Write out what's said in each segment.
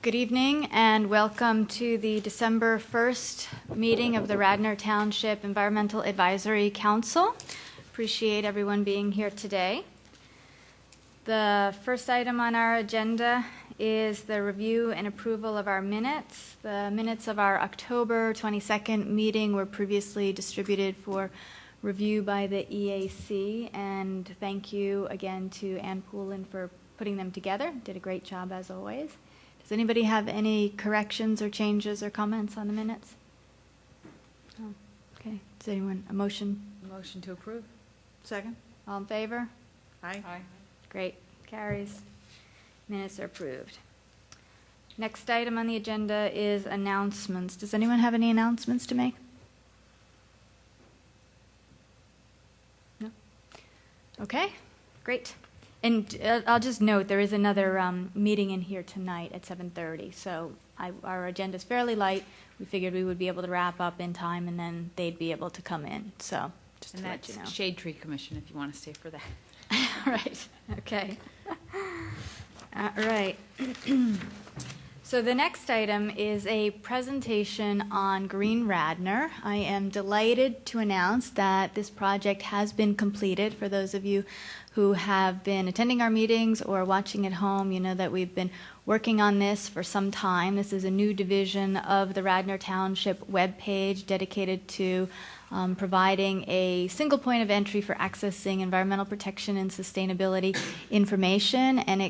Good evening and welcome to the December 1st meeting of the Radnor Township Environmental Advisory Council. Appreciate everyone being here today. The first item on our agenda is the review and approval of our minutes. The minutes of our October 22nd meeting were previously distributed for review by the EAC, and thank you again to Ann Poulin for putting them together. Did a great job as always. Does anybody have any corrections or changes or comments on the minutes? Oh, okay. Does anyone, a motion? Motion to approve. Second. All in favor? Aye. Aye. Great. Carries. Minutes are approved. Next item on the agenda is announcements. Does anyone have any announcements to make? No? Okay. Great. And I'll just note there is another meeting in here tonight at 7:30. So our agenda is fairly light. We figured we would be able to wrap up in time, and then they'd be able to come in. So just And to let that's you know. Shade Tree Commission, if you want to stay for that. Right. Okay. All right. So the next item is a presentation on Green Radnor. I am delighted to announce that this project has been completed. For those of you who have been attending our meetings or watching at home, you know that we've been working on this for some time. This is a new division of the Radnor Township webpage dedicated to providing a single point of entry for accessing environmental protection and sustainability information, and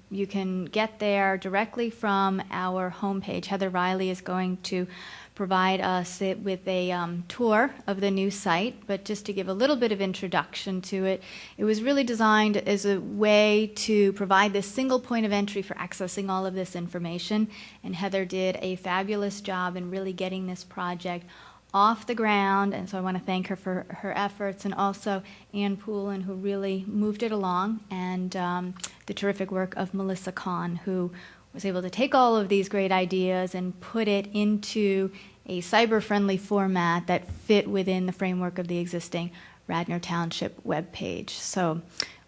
you can get there directly from our homepage. Heather Riley is going to provide us with a tour of the new site, but just to give a little bit of introduction to it, it was really designed as a way to provide this single point of entry for accessing all of this information, and Heather did a fabulous job in really getting this project off the ground, and so I want to thank her for her efforts, and also Ann Poulin, who really moved it along, and the terrific work of Melissa Kahn, who was able to take all of these great ideas and put it into a cyber-friendly format that fit within the framework of the existing Radnor Township webpage. So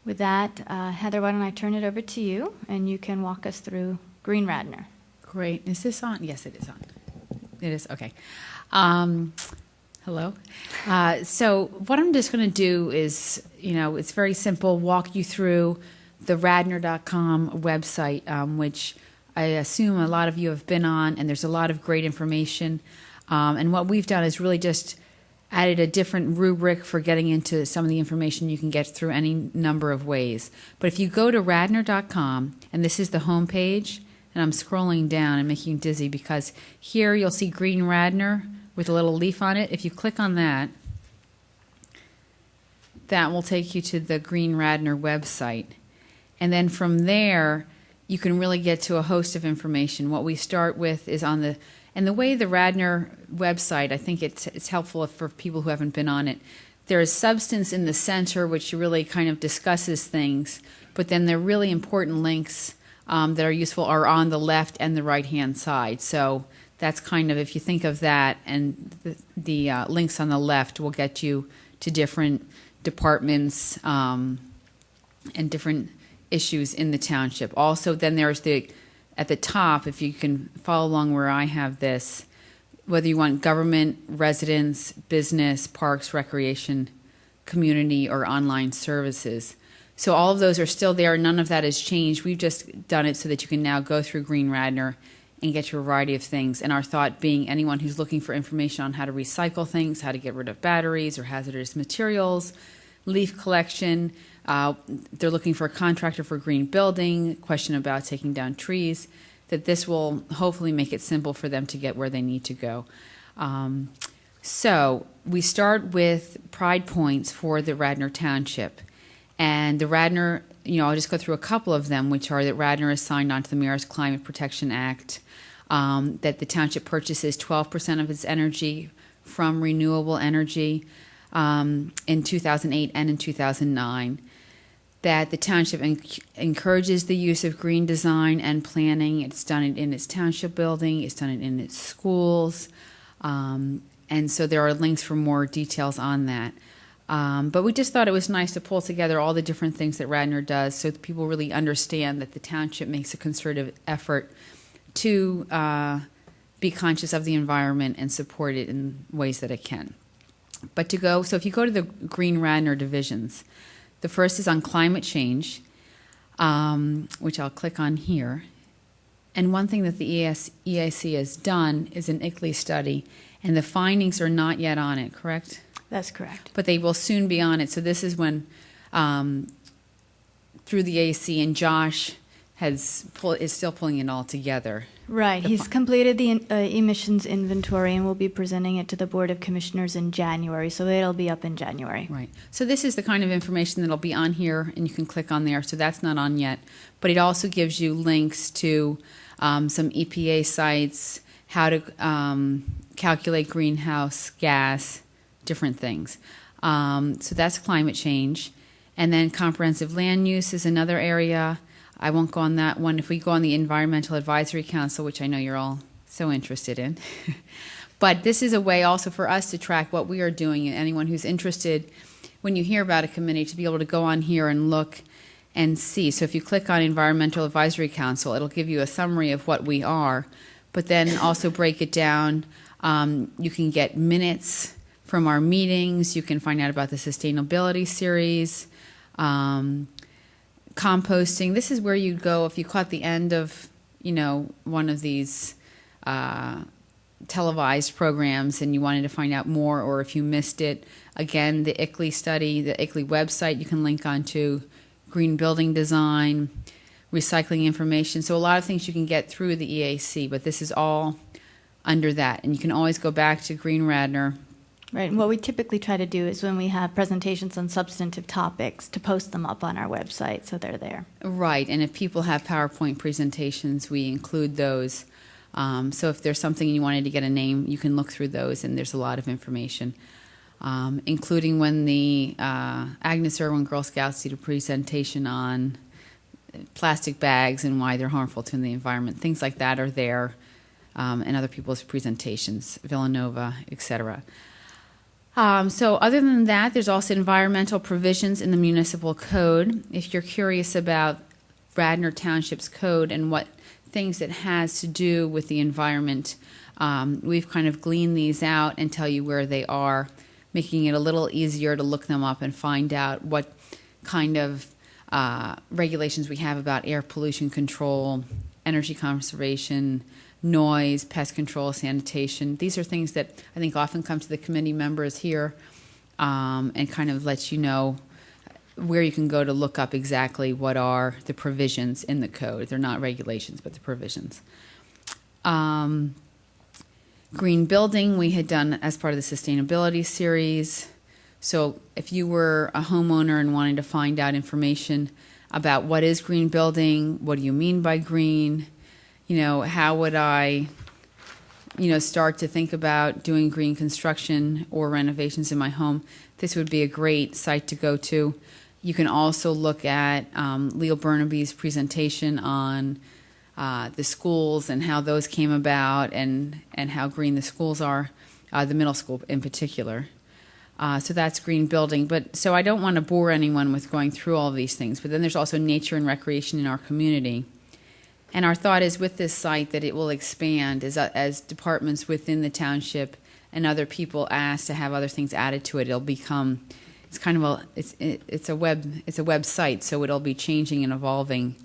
with that, Heather, why don't I turn it over to you, and you can walk us through Green Radnor. Great. Is this on? Yes, it is on. It is? Okay. Hello. So what I'm just going to do is, it's very simple, walk you through the radnor.com website, which I assume a lot of you have been on, and there's a lot of great information. And what we've done is really just added a different rubric for getting into some of the information you can get through any number of ways. But if you go to radnor.com, and this is the home page, and I'm scrolling down and making you dizzy because here you'll see Green Radnor with a little leaf on it. If you click on that, that will take you to the Green Radnor website. And then from there, you can really get to a host of information. What we start with is on the way the Radnor website, I think it's helpful for people who haven't been on it. There is substance in the center, which really kind of discusses things, but then there are really important links that are useful are on the left and the right-hand side. So that's kind of, if you think of that, and the links on the left will get you to different departments and different issues in the township. Also, then there's at the top, if you can follow along where I have this, whether you want government, residents, business, parks, recreation, community, or online services. So all of those are still there. None of that has changed. We've just done it so that you can now go through Green Radnor and get your variety of things. And our thought being anyone who's looking for information on how to recycle things, how to get rid of batteries or hazardous materials, leaf collection, they're looking for a contractor for green building, question about taking down trees, that this will hopefully make it simple for them to get where they need to go. So we start with pride points for the Radnor Township. And the Radnor, I'll just go through a couple of them, which are that Radnor is signed onto the Mayor's Climate Protection Act, that the township purchases 12% of its energy from renewable energy in 2008 and in 2009, that the township encourages the use of green design and planning. It's done it in its township building. It's done it in its schools. And so there are links for more details on that. But we just thought it was nice to pull together all the different things that Radnor does so that people really understand that the township makes a concerted effort to be conscious of the environment and support it in ways that it can. But so if you go to the Green Radnor divisions, the first is on climate change, which I'll click on here. And one thing that the EIC has done is an ICLEI study, and the findings are not yet on it, correct? That's correct. But they will soon be on it. So this is when, through the EIC, and Josh is still pulling it all together. Right. He's completed the emissions inventory and will be presenting it to the Board of Commissioners in January, so it'll be up in January. Right. So this is the kind of information that'll be on here, and you can click on there. So that's not on yet. But it also gives you links to some EPA sites, how to calculate greenhouse gas, different things. So that's climate change. And then comprehensive land use is another area. I won't go on that one. If we go on the Environmental Advisory Council, which I know you're all so interested in, but this is a way also for us to track what we are doing, and anyone who's interested, when you hear about a committee, to be able to go on here and look and see. So if you click on Environmental Advisory Council, it'll give you a summary of what we are, but then also break it down. You can get minutes from our meetings. You can find out about the sustainability series. Composting, this is where you go if you caught the end of, one of these televised programs and you wanted to find out more, or if you missed it. Again, the ICLEI study, the ICLEI website you can link onto, green building design, recycling information. So a lot of things you can get through the EAC, but this is all under that. And you can always go back to Green Radnor. Right, and what we typically try to do is when we have presentations on substantive topics, to post them up on our website so they're there. Right, and if people have PowerPoint presentations, we include those. So if there's something you wanted to get a name, you can look through those, and there's a lot of information, including when the Agnes Irwin Girl Scouts did a presentation on plastic bags and why they're harmful to the environment. Things like that are there, and other people's presentations, Villanova, etc. So other than that, there's also environmental provisions in the municipal code. If you're curious about Radnor Township's code and what things it has to do with the environment, we've kind of gleaned these out and tell you where they are, making it a little easier to look them up and find out what kind of regulations we have about air pollution control, energy conservation, noise, pest control, sanitation. These are things that I think often come to the committee members here, and kind of lets you know where you can go to look up exactly what are the provisions in the code. They're not regulations, but the provisions. Green building we had done as part of the sustainability series. So if you were a homeowner and wanted to find out information about what is green building, what do you mean by green, how would I, start to think about doing green construction or renovations in my home, this would be a great site to go to. You can also look at Leo Burnaby's presentation on the schools and how those came about and how green the schools are, the middle school in particular. So that's green building. So I don't want to bore anyone with going through all of these things. But then there's also nature and recreation in our community. And our thought is with this site that it will expand as departments within the township and other people ask to have other things added to it. It'll become, it's kind of it's a website, so it'll be changing and evolving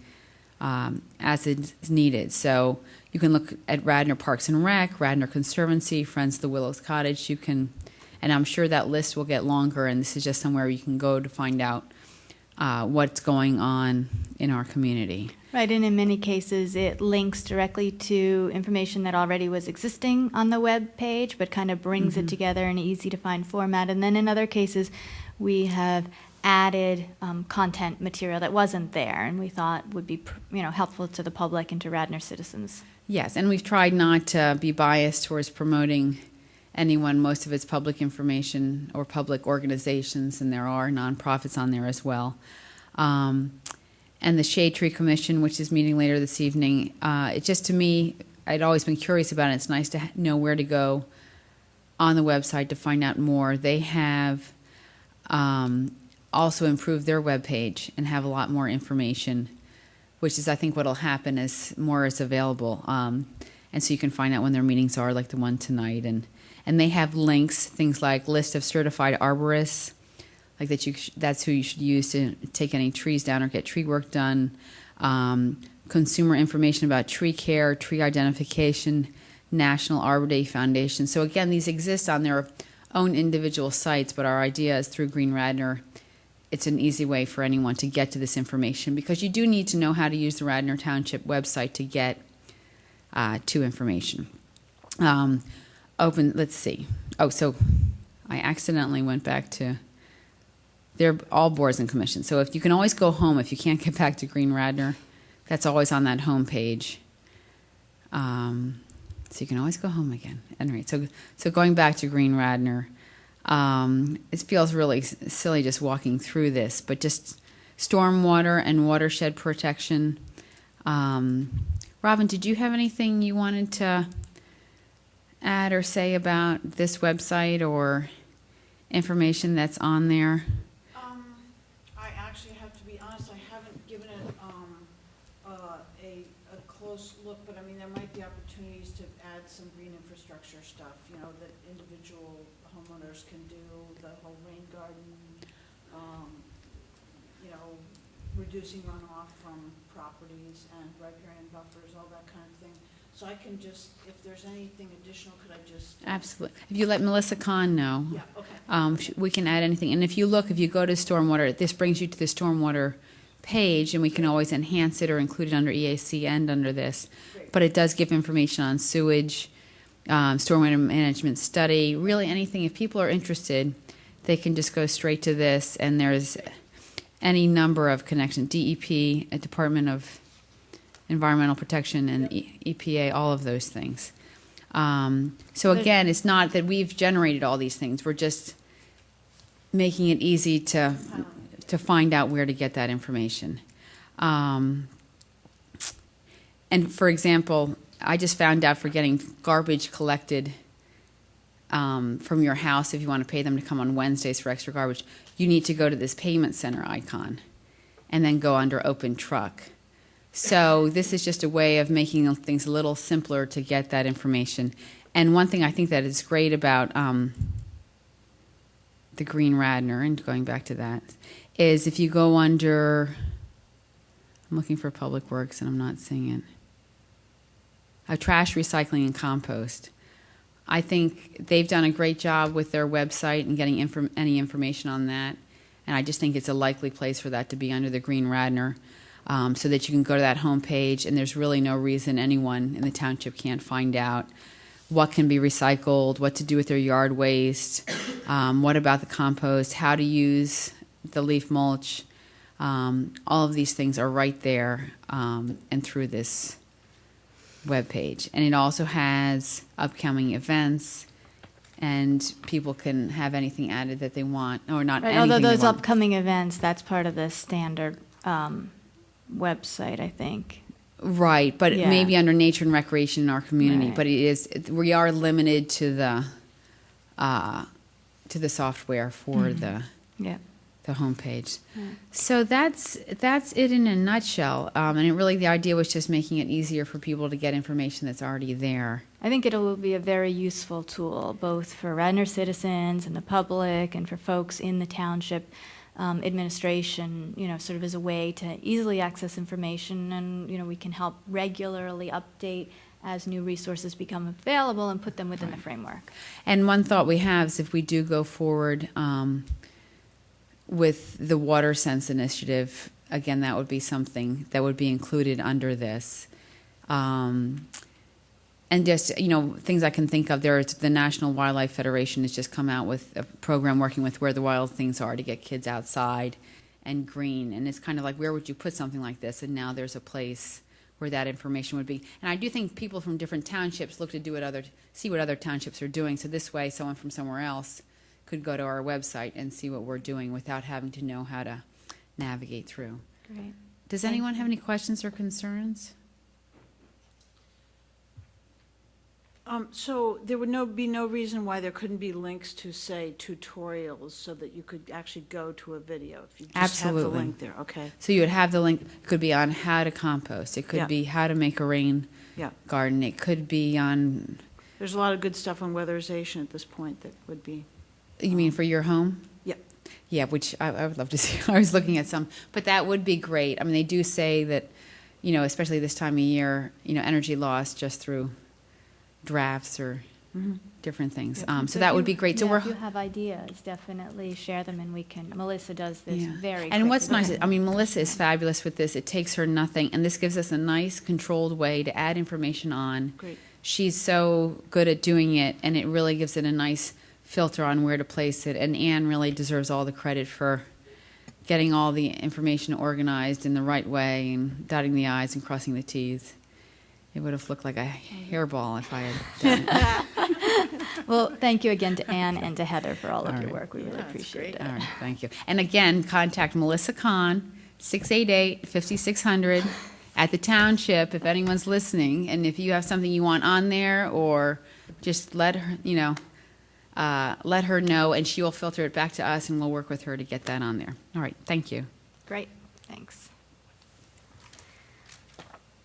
as it's needed. So you can look at Radnor Parks and Rec, Radnor Conservancy, Friends of the Willows Cottage. And I'm sure that list will get longer, and this is just somewhere you can go to find out what's going on in our community. Right, and in many cases it links directly to information that already was existing on the web page, but kind of brings it together in an easy-to-find format. And then in other cases, we have added content material that wasn't there, and we thought would be helpful to the public and to Radnor citizens. Yes, and we've tried not to be biased towards promoting anyone. Most of it's public information or public organizations, and there are nonprofits on there as well. And the Shade Tree Commission, which is meeting later this evening, it just, to me, I'd always been curious about it. It's nice to know where to go on the website to find out more. They have also improved their webpage and have a lot more information which is, I think, what'll happen as more is available. And so you can find out when their meetings are, like the one tonight. And they have links, things like list of certified arborists, like that's who you should use to take any trees down or get tree work done. Consumer information about tree care, tree identification, National Arbor Day Foundation. So again, these exist on their own individual sites, but our idea is through Green Radnor, it's an easy way for anyone to get to this information, because you do need to know how to use the Radnor Township website to get to information. Let's see. Oh, so I accidentally went back to, they're all boards and commissions. So if you can always go home, if you can't get back to Green Radnor, that's always on that home page. So you can always go home again. Anyway, so going back to Green Radnor, it feels really silly just walking through this, but just stormwater and watershed protection. Robin, did you have anything you wanted to add or say about this website or information that's on there? I actually have to be honest, I haven't given it a close look, but I mean, there might be opportunities to add some green infrastructure stuff, you know, that individual homeowners can do, the whole rain garden, you know, reducing runoff from properties and riparian buffers, all that kind of thing. So I can just, if there's anything additional, could I just? Absolutely. If you let Melissa Kahn know, Yeah, okay. we can add anything. And if you go to stormwater, this brings you to the stormwater page, and we can always enhance it or include it under EAC and under this. Great. But it does give information on sewage, stormwater management study, really anything. If people are interested, they can just go straight to this, and there's any number of connections, DEP, a Department of Environmental Protection, and EPA, all of those things. So again, it's not that we've generated all these things. We're just making it easy to find out where to get that information. And for example, I just found out for getting garbage collected from your house, if you want to pay them to come on Wednesdays for extra garbage, you need to go to this payment center icon and then go under open truck. So this is just a way of making things a little simpler to get that information. And one thing I think that is great about the Green Radnor, and going back to that, is if you go under, I'm looking for Public Works and I'm not seeing it, trash, recycling, and compost. I think they've done a great job with their website and getting any information on that. And I just think it's a likely place for that to be under the Green Radnor, so that you can go to that home page, and there's really no reason anyone in the township can't find out what can be recycled, what to do with their yard waste, what about the compost, how to use the leaf mulch. All of these things are right there and through this web page. And it also has upcoming events, and people can have anything added that they want, or not Right, anything although they those want. upcoming events, that's part of the standard website, I think. Right, but Yeah. maybe under nature and recreation in our community. Right. But we are limited to the software for Yeah. the homepage. Yeah. So that's it in a nutshell. And the idea was just making it easier for people to get information that's already there. I think it will be a very useful tool, both for Radnor citizens and the public, and for folks in the township administration, you know, sort of as a way to easily access information, and, you know, we can help regularly update as new resources become available and put them within the framework. And one thought we have is if we do go forward with the Water Sense Initiative, again, that would be something that would be included under this. And just, you know, things I can think of, there's the National Wildlife Federation has just come out with a program working with Where the Wild Things Are to get kids outside and green. And it's kind of like, where would you put something like this? And now there's a place where that information would be. And I do think people from different townships look to see what other townships are doing. So this way, someone from somewhere else could go to our website and see what we're doing without having to know how to navigate through. Great. Does anyone have any questions or concerns? So there would be no reason why there couldn't be links to, say, tutorials so that you could actually go to a video if you just have the Absolutely. link there, okay? So you would have the link, it could be on how to compost, it could Yeah. be how to make a rain Yeah. garden, it could be on, There's a lot of good stuff on weatherization at this point that would be, you mean for your home? Yep. Yeah, which I would love to see. I was looking at some, but that would be great. I mean, they do say that, especially this time of year, energy loss just through drafts or different things. Yep. So that would be great. So Yeah, we're if you have ideas, definitely share them, and we can. Melissa does this Yeah. very. And what's quickly. nice, is, I mean, Melissa is fabulous with this. It takes her nothing, and this gives us a nice controlled way to add information on. great. She's so good at doing it, and it really gives it a nice filter on where to place it. And Anne really deserves all the credit for getting all the information organized in the right way and dotting the I's and crossing the T's. It would have looked like a hairball if I had done it. Well, thank you again to Anne and to Heather for all of All your right. work. We really that's appreciate great. it. All right, thank you. And again, contact Melissa Kahn, 688-5600 at the Township if anyone's listening. And if you have something you want on there, or just let her, let her know, and she will filter it back to us, and we'll work with her to get that on there. All right, thank you. Great, thanks.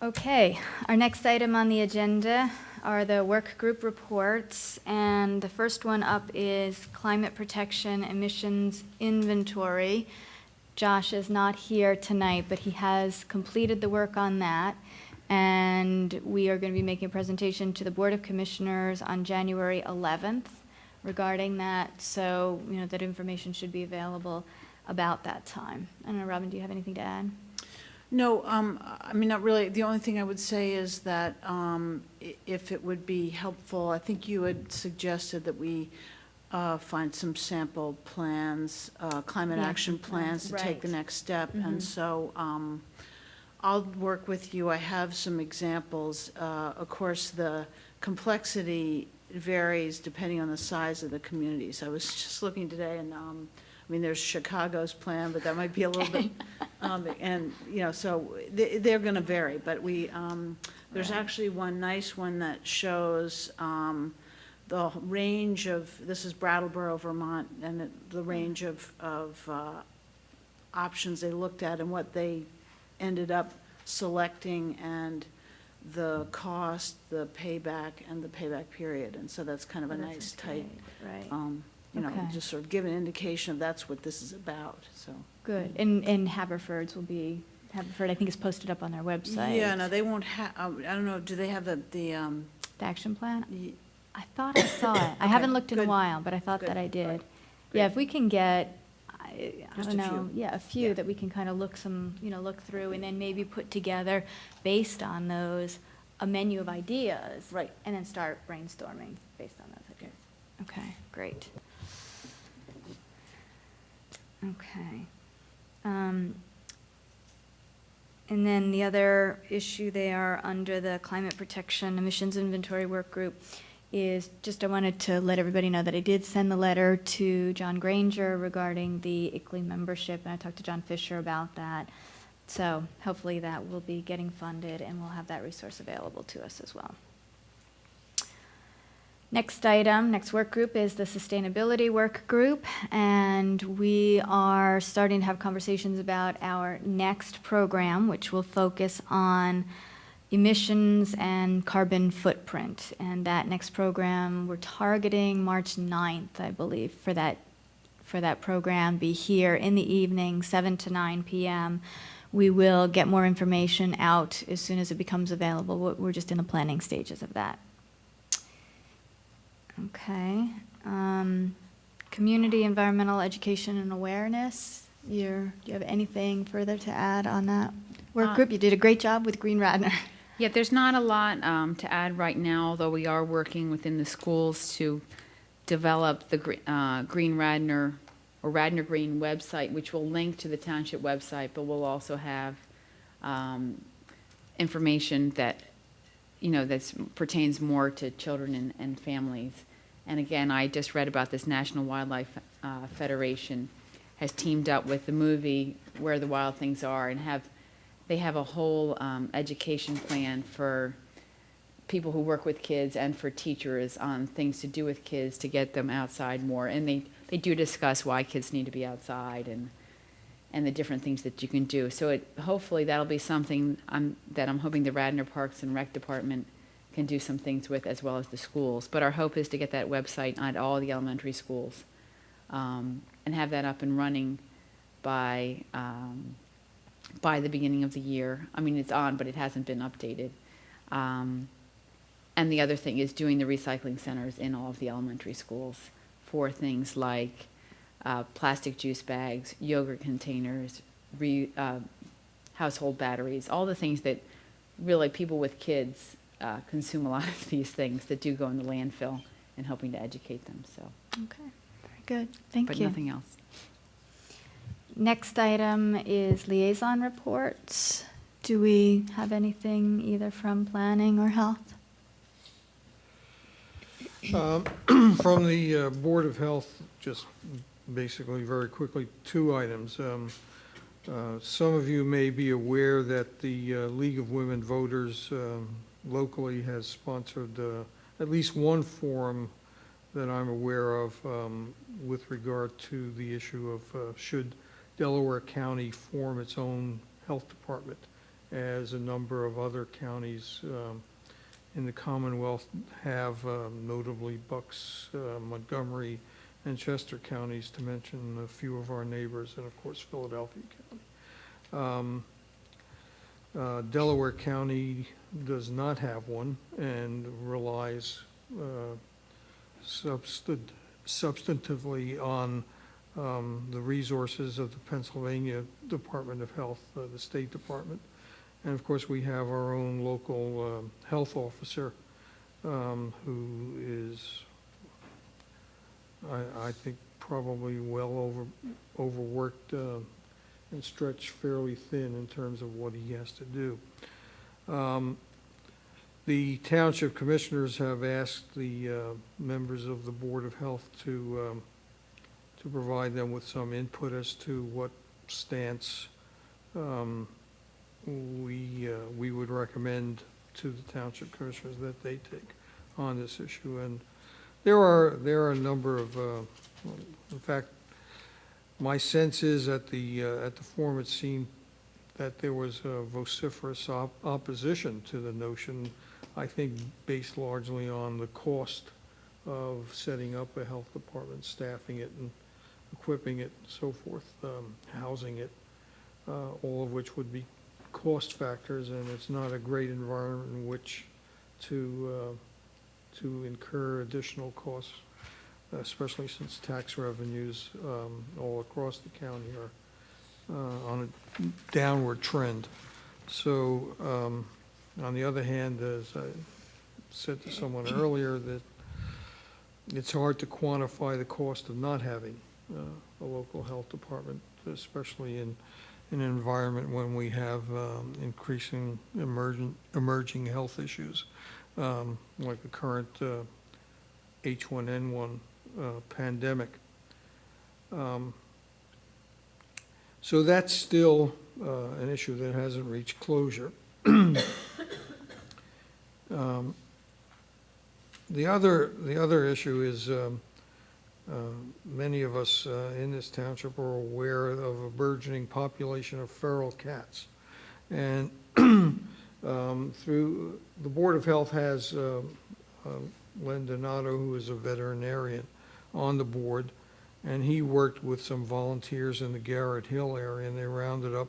Okay, our next item on the agenda are the work group reports, and the first one up is climate protection emissions inventory. Josh is not here tonight, but he has completed the work on that, and we are going to be making a presentation to the Board of Commissioners on January 11th regarding that, so, that information should be available about that time. I don't know, Robin, do you have anything to add? No, I mean, not really. The only thing I would say is that if it would be helpful, I think you had suggested that we find some sample plans, climate The action action plans, plans to take the right. next step. Mhm. And so I'll work with you. I have some examples. Of course, the complexity varies depending on the size of the communities. I was just looking today, and there's Chicago's plan, but that might be a little bit, and, so they're going to vary. But there's Right. actually one nice one that shows the range of, this is Brattleboro, Vermont, and the range of options they looked at and what they ended up selecting, and the cost, the payback, and the payback period. And so that's kind of a Oh, that's nice, tight, great, Right, Okay. just sort of give an indication of that's what this is about, so. good. And Haverford's will be, Haverford, I think, is posted up on their website. Yeah, no, they won't have, I don't know, do they have the, The action plan? y- I thought I saw it. I haven't looked in a good. while, but I thought Good. that I did. Right. Yeah, Great. if we can get, I Just don't a know, few. yeah, a few Yeah. that we can kind of look through, and then maybe put together, based on those, a menu of ideas. Right. And then start brainstorming based on those ideas. Okay, great. Okay. And then the other issue there under the climate protection emissions inventory work group is just I wanted to let everybody know that I did send the letter to John Granger regarding the ICLEI membership, and I talked to John Fisher about that. So hopefully that will be getting funded, and we'll have that resource available to us as well. Next item, next work group is the sustainability work group, and we are starting to have conversations about our next program, which will focus on emissions and carbon footprint. And that next program, we're targeting March 9th, I believe, for that program, be here in the evening, 7 to 9 p.m. We will get more information out as soon as it becomes available. We're just in the planning stages of that. Okay. Community environmental education and awareness. Do you have anything further to add on that work group? You did a great job with Green Radnor. Yeah, there's not a lot to add right now, although we are working within the schools to develop the Green Radnor or Radnor Green website, which will link to the township website, but we'll also have information that that pertains more to children and families. And again, I just read about this National Wildlife Federation has teamed up with the movie Where the Wild Things Are, and they have a whole education plan for people who work with kids and for teachers on things to do with kids to get them outside more. And they do discuss why kids need to be outside and the different things that you can do. So hopefully that'll be something that I'm hoping the Radnor Parks and Rec Department can do some things with, as well as the schools. But our hope is to get that website on all the elementary schools and have that up and running by the beginning of the year. I mean, it's on, but it hasn't been updated. And the other thing is doing the recycling centers in all of the elementary schools for things like plastic juice bags, yogurt containers, household batteries, all the things that really people with kids consume a lot of these things that do go in the landfill, and helping to educate them. So, Okay, very good. Thank you. but nothing else. Next item is liaison reports. Do we have anything either from planning or health? From the Board of Health, just basically very quickly, 2 items. Some of you may be aware that the League of Women Voters locally has sponsored at least one forum that I'm aware of with regard to the issue of should Delaware County form its own health department, as a number of other counties in the Commonwealth have, notably Bucks, Montgomery, and Chester counties, to mention a few of our neighbors, and of course Philadelphia County. Delaware County does not have one and relies substantively on the resources of the Pennsylvania Department of Health, the State Department. And of course, we have our own local health officer who is, I think, probably well overworked and stretched fairly thin in terms of what he has to do. The Township Commissioners have asked the members of the Board of Health to provide them with some input as to what stance we would recommend to the Township Commissioners that they take on this issue. And there are a number of, in fact, my sense is at the forum it seemed that there was a vociferous opposition to the notion, I think based largely on the cost of setting up a health department, staffing it and equipping it and so forth, housing it, all of which would be cost factors, and it's not a great environment in which to incur additional costs, especially since tax revenues all across the county are on a downward trend. So on the other hand, as I said to someone earlier, that it's hard to quantify the cost of not having a local health department, especially in an environment when we have increasing emerging health issues, like the current H1N1 pandemic. So that's still an issue that hasn't reached closure. The other issue is many of us in this township are aware of a burgeoning population of feral cats. And through the Board of Health has Len Donato, who is a veterinarian, on the board, and he worked with some volunteers in the Garrett Hill area, and they rounded up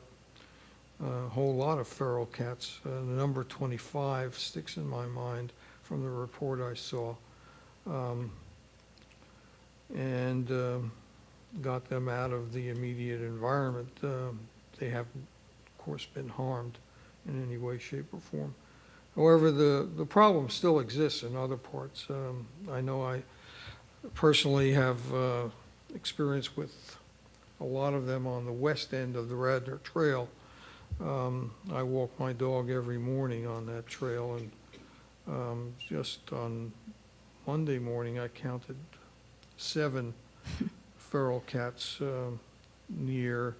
a whole lot of feral cats. The number 25 sticks in my mind from the report I saw. And got them out of the immediate environment. They haven't, of course, been harmed in any way, shape, or form. However, the problem still exists in other parts. I know I personally have experience with a lot of them on the west end of the Radnor Trail. I walk my dog every morning on that trail, and just on Monday morning I counted 7 feral cats near,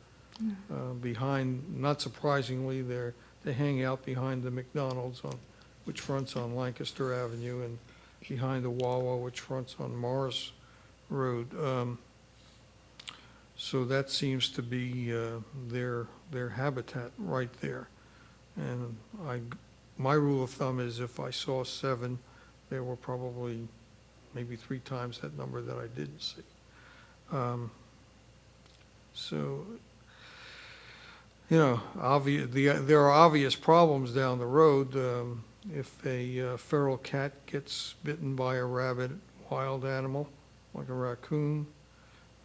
behind, not surprisingly, they hang out behind the McDonald's on which fronts on Lancaster Avenue, and behind the Wawa, which fronts on Morris Road. So that seems to be their habitat right there. And my rule of thumb is if I saw 7, there were probably maybe 3 times that number that I didn't see. So, you know, there are obvious problems down the road. If a feral cat gets bitten by a rabid wild animal, like a raccoon,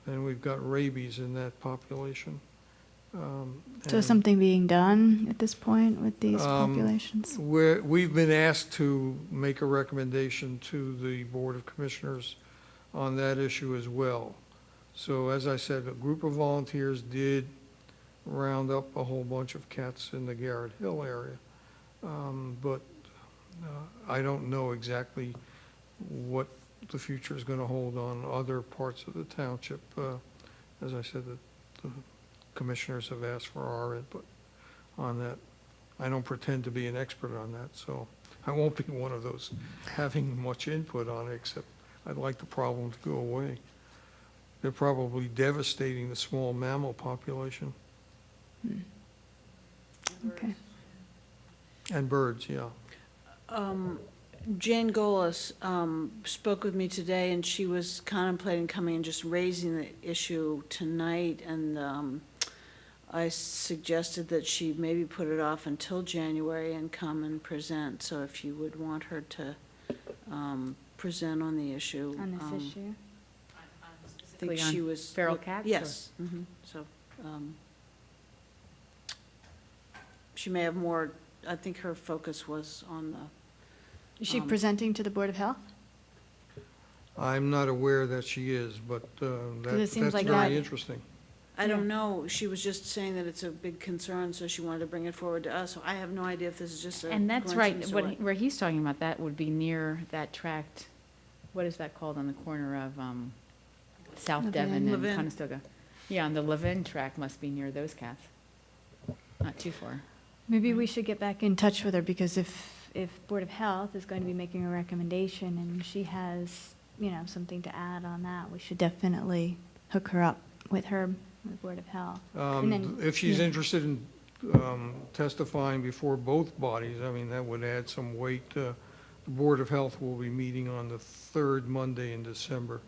then we've got rabies in that population. So And, something being done at this point with these populations? we've been asked to make a recommendation to the Board of Commissioners on that issue as well. So as I said, a group of volunteers did round up a whole bunch of cats in the Garrett Hill area. But I don't know exactly what the future is going to hold on other parts of the township. As I said, the commissioners have asked for our input on that. I don't pretend to be an expert on that, so I won't be one of those having much input on it, except I'd like the problem to go away. They're probably devastating the small mammal population. Okay. And birds, yeah. Jane Golis spoke with me today, and she was contemplating coming and just raising the issue tonight, and I suggested that she maybe put it off until January and come and present. So if you would want her to present on the issue. On this issue? I think she was. feral cats, or- Yes. So she may have more, I think her focus was on the. Is she presenting to the Board of Health? I'm not aware that she is, but it seems that's like that- very interesting. I don't know, she was just saying that it's a big concern, so she wanted to bring it forward to us. So I have no idea if this is just a And that's right, coincidence or what. where he's talking about, that would be near that tract, what is that called on the corner of South Levin. Devon and Levin. Conestoga? Yeah, on the Levin tract must be near those cats. Not too far. Maybe we should get back in touch with her, because if Board of Health is going to be making a recommendation and she has, you know, something to add on that, we should definitely hook her up with with Board of Health. And then- If she's yeah. interested in testifying before both bodies, I mean, that would add some weight. The Board of Health will be meeting on the 3rd Monday in December.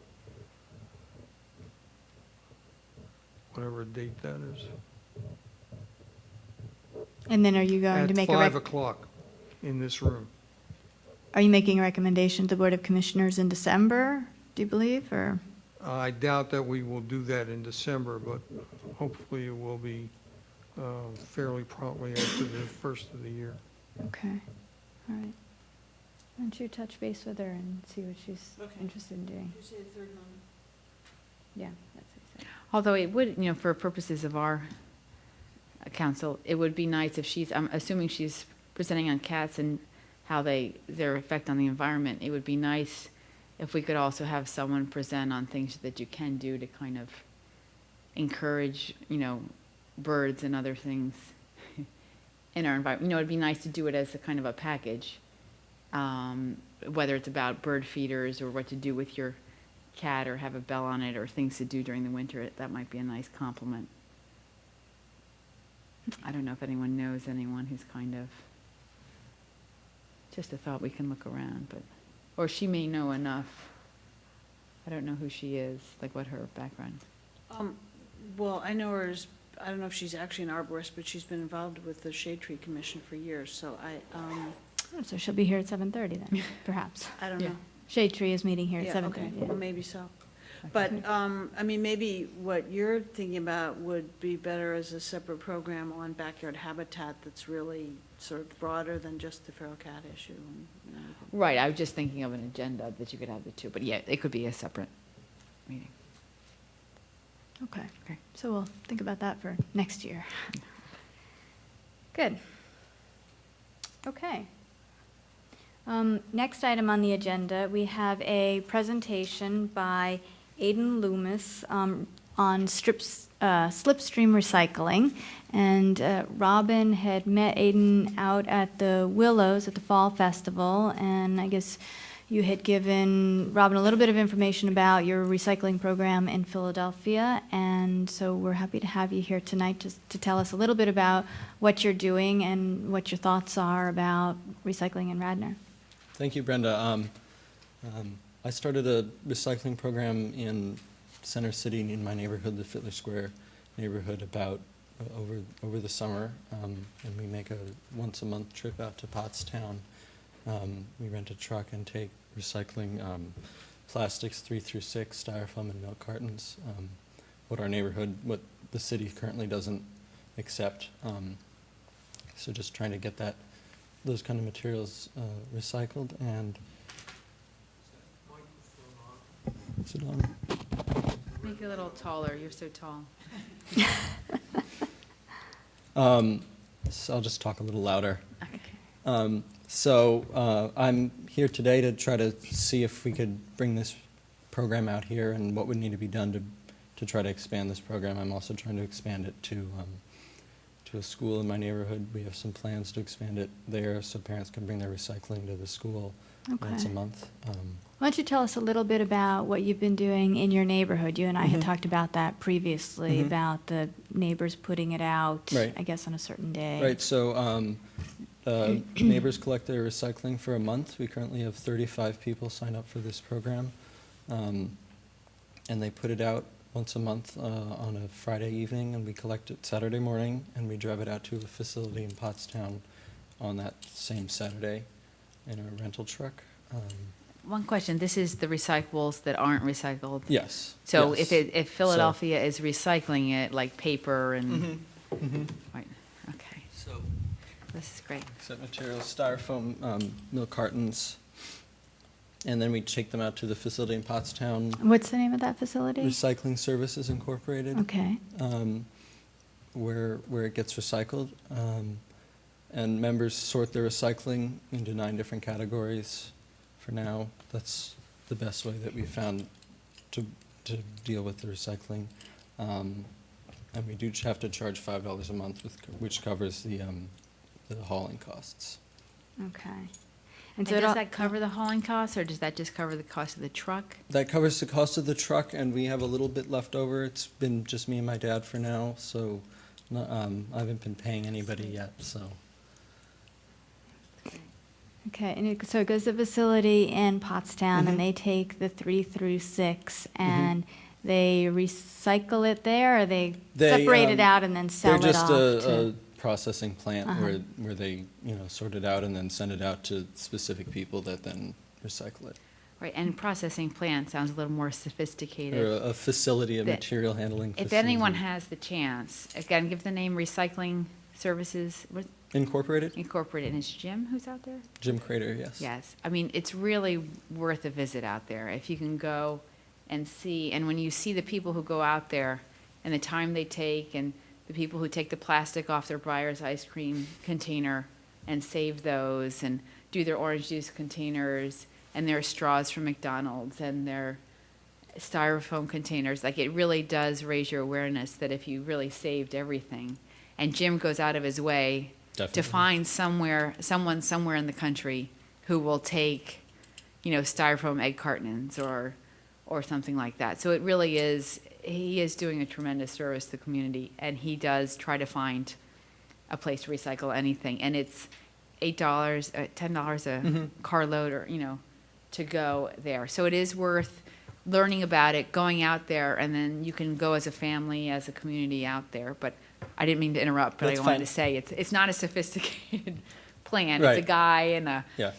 Whatever date that is. And then are you going to make At 5 o'clock in this room. are you making a recommendation to the Board of Commissioners in December, do you believe, or? I doubt that we will do that in December, but hopefully it will be fairly promptly after the first of the year. Okay, all right. Why don't you touch base with her and see what she's Okay. interested in doing? Did you say the 3rd Monday? Yeah, that's what he said. Although it would, for purposes of our council, it would be nice if I'm assuming she's presenting on cats and how their effect on the environment. It would be nice if we could also have someone present on things that you can do to kind of encourage, birds and other things in our environment. It'd be nice to do it as a kind of a package, whether it's about bird feeders or what to do with your cat or have a bell on it or things to do during the winter. That might be a nice compliment. I don't know if anyone knows anyone who's kind of, just a thought, we can look around, or she may know enough. I don't know who she is, like what her background. Well, I know her as, I don't know if she's actually an arborist, but she's been involved with the Shade Tree Commission for years, so Oh, so she'll be here at 7:30 then, perhaps. I don't Yeah. know. Shade Tree is meeting here at Yeah, 7:30. okay, well, maybe so. But, I mean, maybe what you're thinking about would be better as a separate program on backyard habitat that's really sort of broader than just the feral cat issue. And, Right, I was just thinking of an agenda that you could have the two, but yeah, it could be a separate meeting. Okay, Okay. so we'll think about that for next year. Good. Okay. Next item on the agenda, we have a presentation by Aidan Loomis on slipstream recycling. And Robin had met Aiden out at the Willows at the Fall Festival, and I guess you had given Robin a little bit of information about your recycling program in Philadelphia, and so we're happy to have you here tonight to tell us a little bit about what you're doing and what your thoughts are about recycling in Radnor. Thank you, Brenda. I started a recycling program in Center City in my neighborhood, the Fittler Square neighborhood, about over the summer, and we make a once-a-month trip out to Pottstown. We rent a truck and take recycling plastics 3 through 6, styrofoam and milk cartons, what the city currently doesn't accept. So just trying to get those kind of materials recycled. And is it on? Make it a little taller. You're so tall. So I'll just talk a little louder. Okay. So I'm here today to try to see if we could bring this program out here and what would need to be done to try to expand this program. I'm also trying to expand it to a school in my neighborhood. We have some plans to expand it there so parents can bring their recycling to the school once a Okay. month. Why don't you tell us a little bit about what you've been doing in your neighborhood? You and I had talked about that previously, Mhm. about the neighbors putting it out, Right. I guess, on a certain day. Right, so neighbors collect their recycling for a month. We currently have 35 people sign up for this program. And they put it out once a month on a Friday evening, and we collect it Saturday morning, and we drive it out to a facility in Pottstown on that same Saturday in a rental truck. One question, this is the recyclables that aren't recycled? Yes. So yes. if Philadelphia is recycling it, like paper and, Mhm, mhm. right, okay, So, this is great. except materials, styrofoam, milk cartons, and then we take them out to the facility in Pottstown, What's the name of that facility? Recycling Services Incorporated. Okay. Where it gets recycled. And members sort their recycling into 9 different categories for now. That's the best way that we found to deal with the recycling. And we do have to charge $5 a month, which covers the hauling costs. Okay. And so it does all- that cover the hauling costs, or does that just cover the cost of the truck? That covers the cost of the truck, and we have a little bit left over. It's been just me and my dad for now, so I haven't been paying anybody yet, so. Okay, and so it goes to the facility in Pottstown, Mhm. and they take the 3 through 6, and they recycle it there, or they separate it out and then sell it They're off just to? a processing plant Uh-huh. where they, sort it out and then send it out to specific people that then recycle it. Right, and processing plant sounds a little more sophisticated. Or a facility, a That- material handling facility. If anyone has the chance, again, give the name Recycling Services Incorporated? Incorporated, and it's Jim who's out there? Jim Crater, yes. Yes, I mean, it's really worth a visit out there, if you can go and see, and when you see the people who go out there, and the time they take, and the people who take the plastic off their Breyer's ice cream container and save those, and do their orange juice containers, and their straws from McDonald's, and their styrofoam containers, like, it really does raise your awareness that if you really saved everything, and Jim goes out of his way to Definitely. find someone somewhere in the country who will take, styrofoam egg cartons or something like that. So it really is, he is doing a tremendous service to the community, and he does try to find a place to recycle anything. And it's $8, $10 a Mhm. carload, or, to go there. So it is worth learning about it, going out there, and then you can go as a family, as a community out there. But I didn't mean to interrupt, but That's I wanted fine. to say it's not a sophisticated plan. Right. It's a guy Yeah.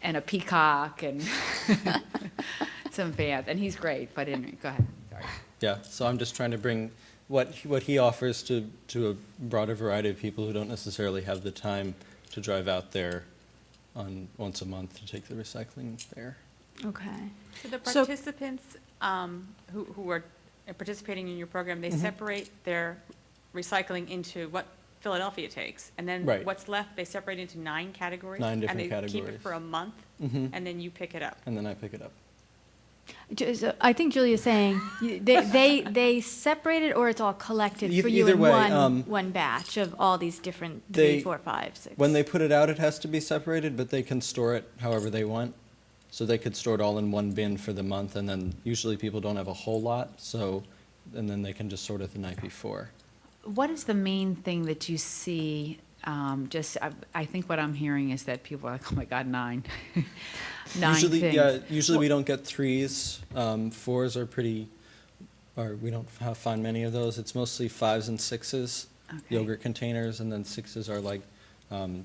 and a peacock and some fans, and he's great. But anyway, go ahead. Sorry. Yeah, so I'm just trying to bring what he offers to a broader variety of people who don't necessarily have the time to drive out there once a month to take the recycling there. Okay. So the So- participants who are participating in your program, they Mhm. separate their recycling into what Philadelphia takes, and then Right. what's left, they separate into 9 categories? 9 different And they keep categories. it for a month, Mm-hmm. and then you pick it up? And then I pick it up. I think Julia's saying they separate it, or it's all collected for you Either in way, one batch of all these different they- 3, 4, 5, 6. When they put it out, it has to be separated, but they can store it however they want. So they could store it all in one bin for the month, and then usually people don't have a whole lot, so, and then they can just sort it the night before. What is the main thing that you see? I think what I'm hearing is that people are like, oh my God, 9. 9 Usually, things. yeah, usually we don't get 3s. 4s are pretty, or we don't find many of those. It's mostly 5s and 6s, Okay. yogurt containers, and then 6s are like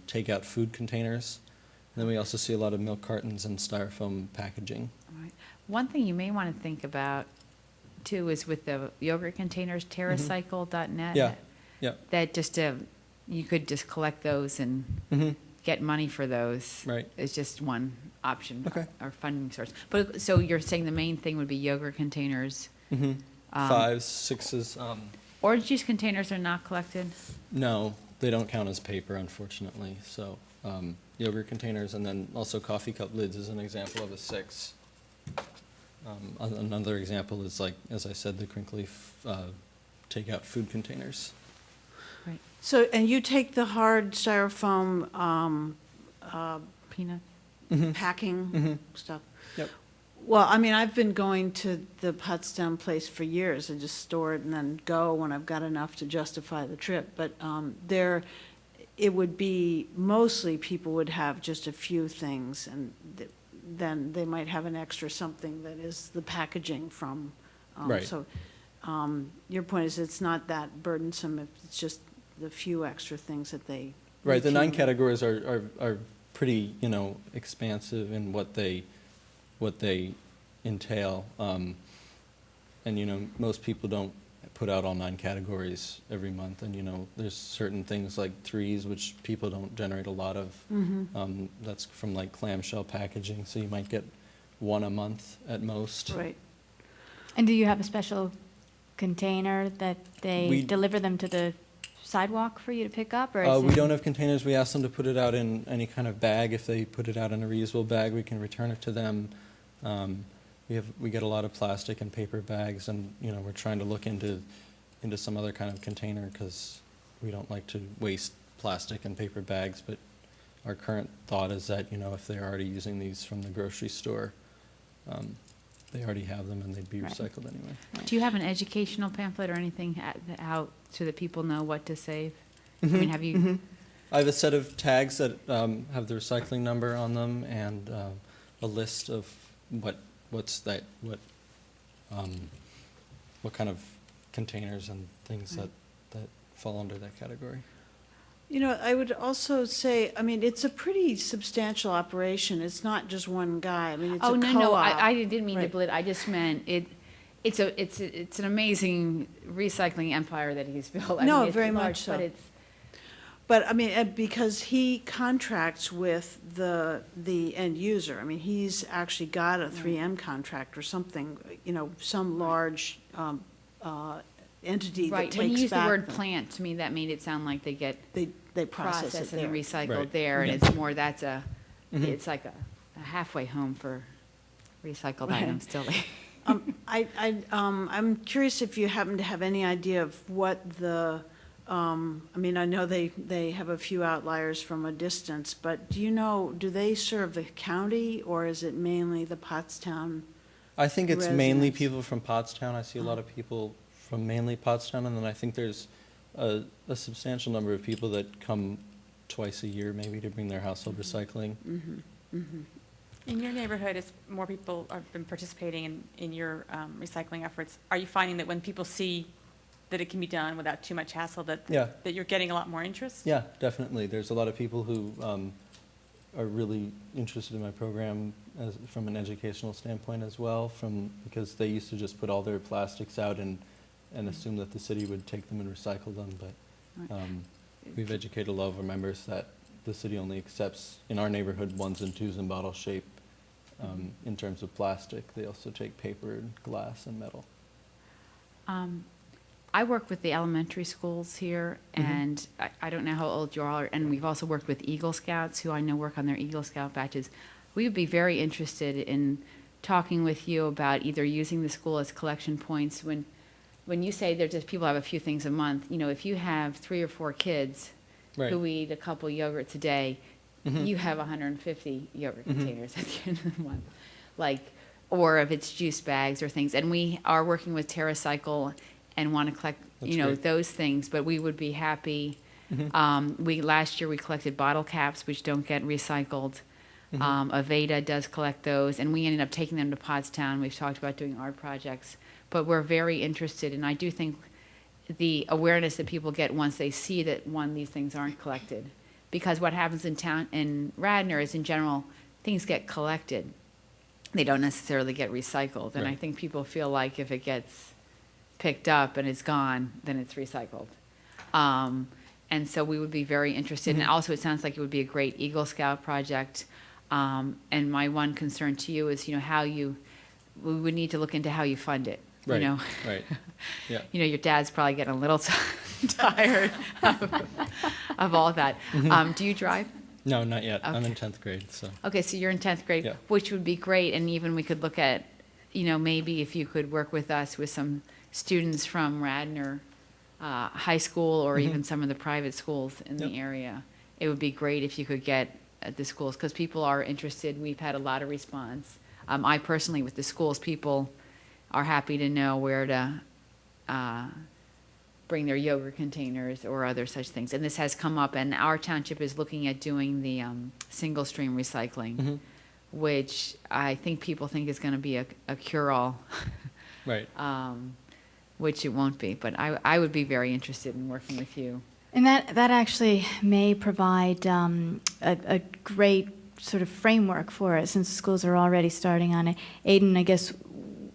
takeout food containers. And then we also see a lot of milk cartons and styrofoam packaging. Right. One thing you may want to think about too is with the yogurt containers, TerraCycle.net. Yeah, yeah. That just, you could just collect those and Mm-hmm. get money for those. Right. It's just one option Okay. or funding source. But, so you're saying the main thing would be yogurt containers? Mm-hmm. 5s, 6s. Orange juice containers are not collected? No, they don't count as paper, unfortunately. So yogurt containers, and then also coffee cup lids is an example of a 6. Another example is, like, as I said, the crinkly takeout food containers. Right. So, and you take the hard styrofoam Peanut? packing Mhm. stuff? Yep. Well, I mean, I've been going to the Pottstown place for years. I just store it and then go when I've got enough to justify the trip. But it would be, mostly people would have just a few things, and then they might have an extra something that is the packaging from. Right. So your point is, it's not that burdensome if it's just the few extra things that they. Right, the 9 routinely- categories are pretty, expansive in what they entail. And, most people don't put out all 9 categories every month. And, there's certain things like 3s, which people don't generate a lot of. Mhm. That's from like clamshell packaging, so you might get 1 a month at most. Right. And do you have a special container that they We- deliver them to the sidewalk for you to pick up, or is We it- don't have containers. We ask them to put it out in any kind of bag. If they put it out in a reusable bag, we can return it to them. We get a lot of plastic and paper bags, and we're trying to look into some other kind of container because we don't like to waste plastic and paper bags. But our current thought is that if they're already using these from the grocery store, they already have them and they'd be Right. recycled anyway. Do you have an educational pamphlet or anything out so that people know what to save? I Mm-hmm. mean, have you? I have a set of tags that have the recycling number on them and a list of what kind of containers and things that fall under that category. I would also say, I mean, it's a pretty substantial operation. It's not just one guy. I mean, it's a Oh, co-op. no, I didn't mean to Right. belittle, I just meant it's an amazing recycling empire that he's built. I No, mean, it's very large, much so. But it's, But, I mean, because he contracts with the end user. I mean, he's actually got a 3M contract or something, some large entity that right, takes back. when you use the word the- plant, to me, that made it sound like they get They process it processed and there. recycled Right. there, and Yeah. it's more, Mhm. it's like a halfway home for recycled Right. items still. I'm curious if you happen to have any idea of what I mean, I know they have a few outliers from a distance, but do they serve the county, or is it mainly the Pottstown? I think it's mainly Residents. people from Pottstown. I see a lot of people from mainly Pottstown, and then I think there's a substantial number of people that come twice a year maybe to bring their household recycling. In your neighborhood, as more people have been participating in your recycling efforts, are you finding that when people see that it can be done without too much hassle, that Yeah. that you're getting a lot more interest? Yeah, definitely. There's a lot of people who are really interested in my program from an educational standpoint as well, because they used to just put all their plastics out and assume that the city would take them and recycle them. But we've educated a lot of our members that the city only accepts, in our neighborhood, 1s and 2s in bottle shape in terms of plastic. They also take paper, and glass, and metal. I work with the elementary schools here, and I don't know how old you all are, and we've also worked with Eagle Scouts, who I know work on their Eagle Scout badges. We would be very interested in talking with you about either using the school as collection points. When you say there's just people have a few things a month, if you have 3 or 4 kids Right. who eat a couple yogurts a day, Mhm. you have 150 yogurt Mhm. containers at the end of the month. Or if it's juice bags or things. And we are working with TerraCycle and want to collect, That's great. those things, but we would be happy. Mhm. Last year we collected bottle caps, which don't get recycled. Mhm. Aveda does collect those, and we ended up taking them to Pottstown. We've talked about doing art projects, but we're very interested, and I do think the awareness that people get once they see that, these things aren't collected. Because what happens in Radnor is, in general, things get collected. They don't necessarily get recycled, and I Right. think people feel like if it gets picked up and it's gone, then it's recycled. And so we would be very interested. And Mhm. also, it sounds like it would be a great Eagle Scout project. And my one concern to you is, we would need to look into how you fund it. Right. Right. Yeah. Your dad's probably getting a little tired of all that. Do you drive? No, not yet. I'm in Okay. 10th grade, so. Okay, so you're in 10th grade, Yeah. which would be great, and even we could look at, maybe if you could work with us with some students from Radnor High School, or Mhm. even some of the private schools in the Yep. area. It would be great if you could get at the schools, because people are interested. We've had a lot of response. I personally, with the schools, people are happy to know where to bring their yogurt containers or other such things. And this has come up, and our township is looking at doing the single stream recycling, Mhm. which I think people think is going to be a cure-all, Right. which it won't be. But I would be very interested in working with you. And that actually may provide a great sort of framework for it, since the schools are already starting on it. Aiden, I guess,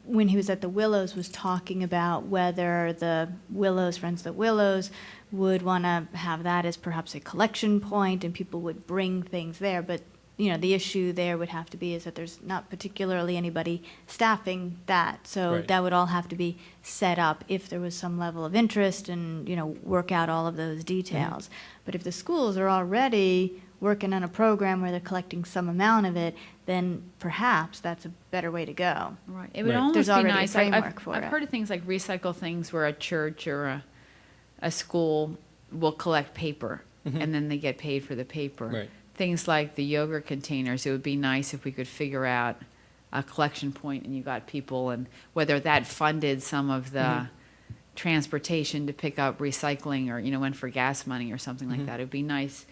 when he was at the Willows, was talking about whether the Willows, Friends of the Willows, would want to have that as perhaps a collection point, and people would bring things there. But the issue there would have to be is that there's not particularly anybody staffing that. So Right. that would all have to be set up if there was some level of interest, and, work out all of those details. But if the schools are already working on a program where they're collecting some amount of it, then perhaps that's a better way to go. Right. It would Right. almost There's be already a nice. framework for I've it. heard of things like recycle things where a church or a school will collect paper, Mhm. and then they get paid for the paper. Right. Things like the yogurt containers, it would be nice if we could figure out a collection point and you got people, and whether that funded some of the Mhm. transportation to pick up recycling, or, went for gas money or something like Mhm. that. It'd be nice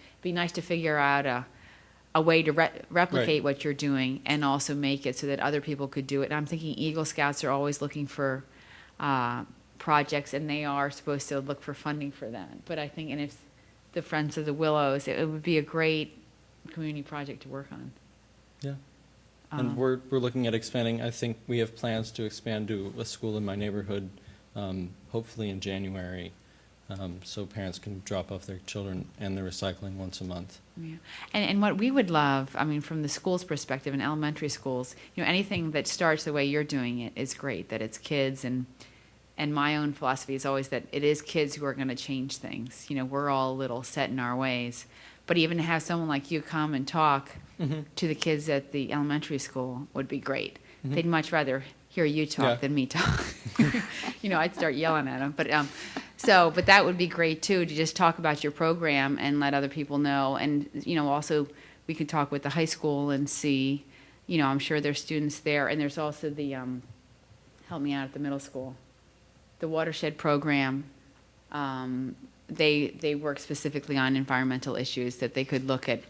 to figure out a way to replicate Right. what you're doing, and also make it so that other people could do it. And I'm thinking Eagle Scouts are always looking for projects, and they are supposed to look for funding for that. But I think, and if the Friends of the Willows, it would be a great community project to work on. Yeah. And Um, we're looking at expanding. I think we have plans to expand to a school in my neighborhood, hopefully in January, so parents can drop off their children and their recycling once a month. Yeah. And what we would love, I mean, from the school's perspective, in elementary schools, anything that starts the way you're doing it is great, that it's kids, and my own philosophy is always that it is kids who are going to change things. We're all a little set in our ways. But even to have someone like you come and talk Mm-hmm. to the kids at the elementary school would be great. Mhm. They'd much rather hear you talk Yeah. than me talk. I'd start yelling at them. But that would be great too, to just talk about your program and let other people know. And, also we could talk with the high school and see, I'm sure there's students there. And there's also the, help me out, at the middle school, the watershed program. They work specifically on environmental issues that they could look at.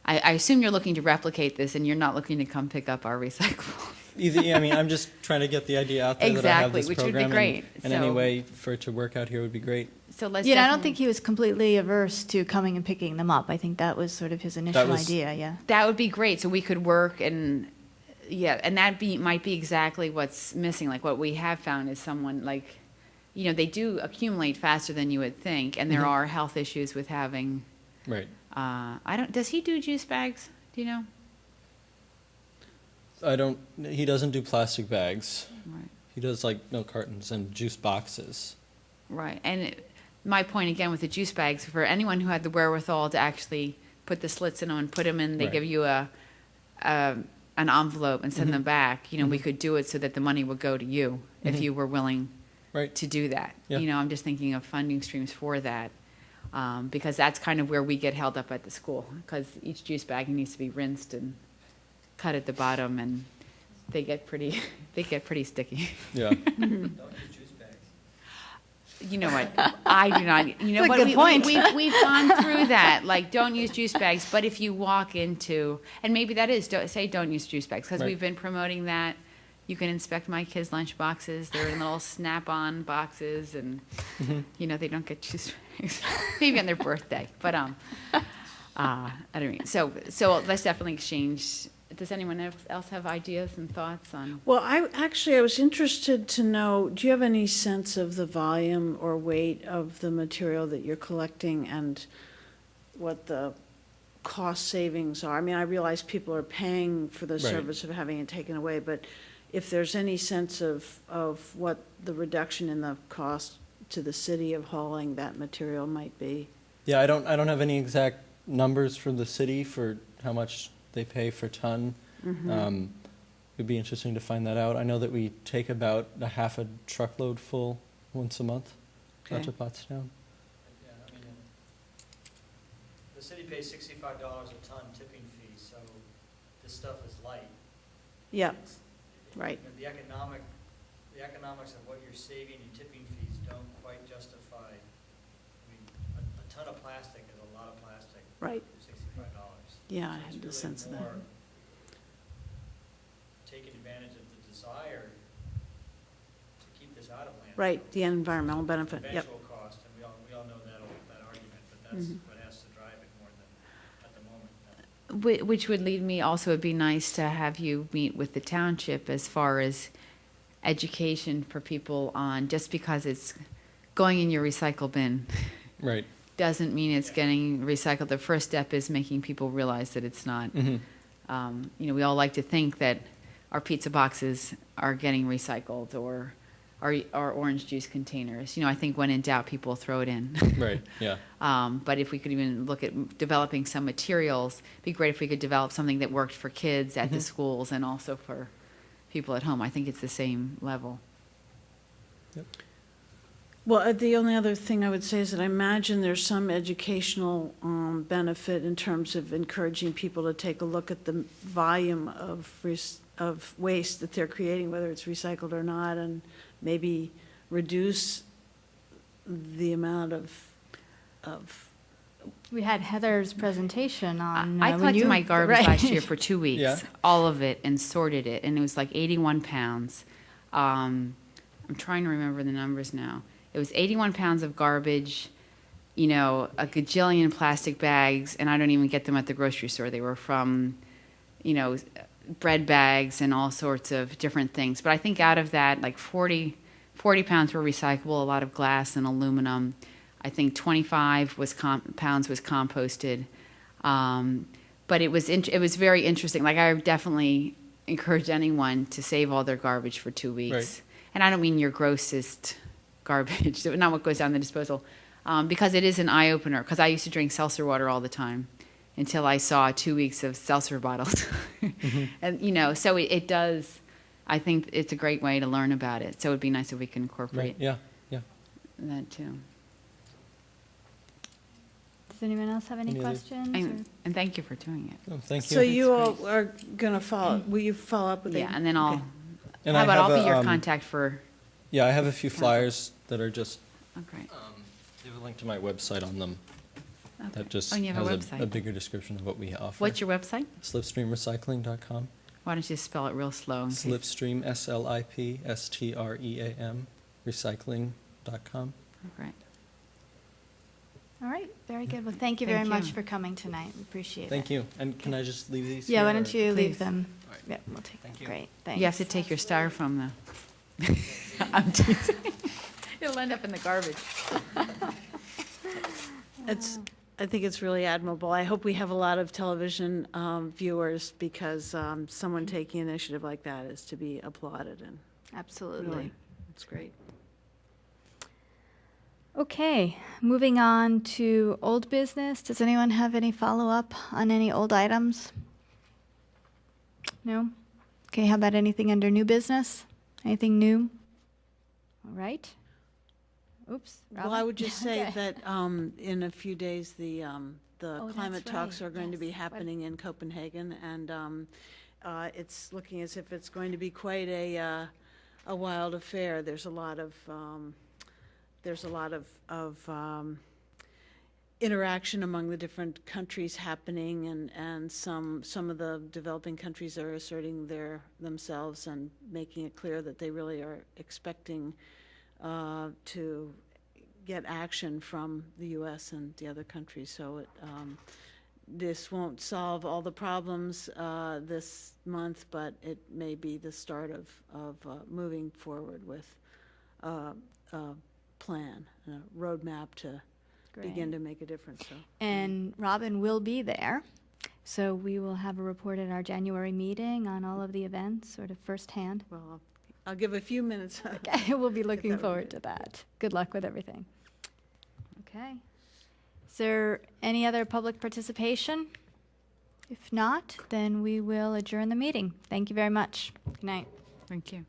I assume you're looking to replicate this, and you're not looking to come pick up our recyclables. I'm just trying to get the idea out there that I have Exactly, this which would be program, great. and any So- way for it to work out here would be great. So let's. Yeah, I don't definitely- think he was completely averse to coming and picking them up. I think that was sort of his initial was- idea, yeah. That would be great. So we could work, and might be exactly what's missing. Like what we have found is someone like, they do accumulate faster than you would think, and there Mhm. are health issues with having. Right. Does he do juice bags? Do you know? He doesn't do plastic bags. Right. He does like milk cartons and juice boxes. Right. And my point again with the juice bags, for anyone who had the wherewithal to actually put the slits in them and put them in, they Right. give you an an envelope and send them back, we could do it so that the money would go to you if you were willing Right. to do that. Yeah. I'm just thinking of funding streams for that. Because that's kind of where we get held up at the school, because each juice bag needs to be rinsed and cut at the bottom, and they get pretty sticky. Yeah. Don't use juice bags. You know what? I do not. You know That's a what? good point. We've gone through that. Like, don't use juice bags. But if you walk into, and maybe that is, don't use juice bags, because Right. we've been promoting that. You can inspect my kids' lunch boxes. They're in little Snap-on boxes, and they don't get juice bags. Maybe on their birthday, but I don't mean. So let's definitely exchange. Does anyone else have ideas and thoughts on? Well, I was interested to know, do you have any sense of the volume or weight of the material that you're collecting and what the cost savings are? I mean, I realize people are paying for the Right. service of having it taken away, but if there's any sense of what the reduction in the cost to the city of hauling that material might be? Yeah, I don't have any exact numbers from the city for how much they pay per ton. It'd be interesting to find that out. I know that we take about a half a truckload full once a month out Okay. to Pottstown. Yeah, I mean, the city pays $65 a ton tipping fee, so this stuff is light. Yeah, It's- right. The economics of what you're saving in tipping fees don't quite justify, I mean, a ton of plastic is a lot of plastic. Right. For $65. Yeah, I So had it's the really sense of that. more taking advantage of the desire to keep this out of landfill. Right, the environmental benefit, yep. Eventual cost, and we all know that argument, but that's what has to drive it more than at the moment. Which would lead me also, it'd be nice to have you meet with the township as far as education for people on, just because it's going in your recycle bin Right. doesn't mean it's getting recycled. The first step is making people realize that it's not. We all like to think that our pizza boxes are getting recycled, or our orange juice containers. I think when in doubt, people throw it in. Right, yeah. But if we could even look at developing some materials, it'd be great if we could develop something that worked for kids at the schools and also for people at home. I think it's the same level. Well, the only other thing I would say is that I imagine there's some educational benefit in terms of encouraging people to take a look at the volume of waste that they're creating, whether it's recycled or not, and maybe reduce the amount of We had Heather's presentation on. I when collected you- my garbage right. last year for 2 weeks, Yeah. all of it, and sorted it, and it was like 81 pounds. I'm trying to remember the numbers now. It was 81 pounds of garbage, a gajillion plastic bags, and I don't even get them at the grocery store. They were from, bread bags and all sorts of different things. But I think out of that, like 40 pounds were recyclable, a lot of glass and aluminum. I think 25 pounds was composted. But it was very interesting. Like, I definitely encourage anyone to save all their garbage for 2 weeks. Right. And I don't mean your grossest garbage, not what goes down the disposal, because it is an eye-opener, because I used to drink seltzer water all the time until I saw 2 weeks of seltzer bottles. And, so it does, I think it's a great way to learn about it. So it'd be nice if we can Right, incorporate yeah. that too. Does anyone else have any Any other- questions? And thank you for doing it. Oh, thank you. So you all are going to follow, will you follow up with them? Yeah, and then I'll, Okay. And how I about have I'll be a, your contact for, Yeah, I have a few flyers that are just, oh, great. they have a link to my website on them. That Okay. just Oh, and you have a has a website. bigger description of what we offer. What's your website? Slipstreamrecycling.com. Why don't you spell it real slow? in case- Slipstream, SLIPSTREAM, recycling.com. Oh, great. All right, very good. Well, thank you Thank very much you. for coming tonight. We appreciate it. Thank you. And can I just leave these Yeah, here, why or- don't you leave Please. them? All right. Yeah, we'll take them. Thank you. Great, thanks. You have to take your styrofoam, though. I'm teasing. It'll end up in the garbage. I think it's really admirable. I hope we have a lot of television viewers, because someone taking initiative like that is to be applauded, and Absolutely. really, it's great. Okay, moving on to old business. Does anyone have any follow-up on any old items? No? Okay, how about anything under new business? Anything new? All right. Oops. Well, I Robin? would just say Okay. that in a few days, the Oh, climate that's talks right, are going to be yes. What- happening in Copenhagen, and it's looking as if it's going to be quite a wild affair. There's a lot of interaction among the different countries happening, and some of the developing countries are asserting themselves and making it clear that they really are expecting to get action from the U.S. and the other countries. So this won't solve all the problems this month, but it may be the start of moving forward with a plan, a roadmap to begin Great. to make a difference. So, And Robin will be there. So we will have a report at our January meeting on all of the events, sort of firsthand. well, I'll give a few minutes. Okay, we'll be looking that would be forward good. to that. Good luck with everything. Okay. Is there any other public participation? If not, then we will adjourn the meeting. Thank you very much. Good night. Thank you.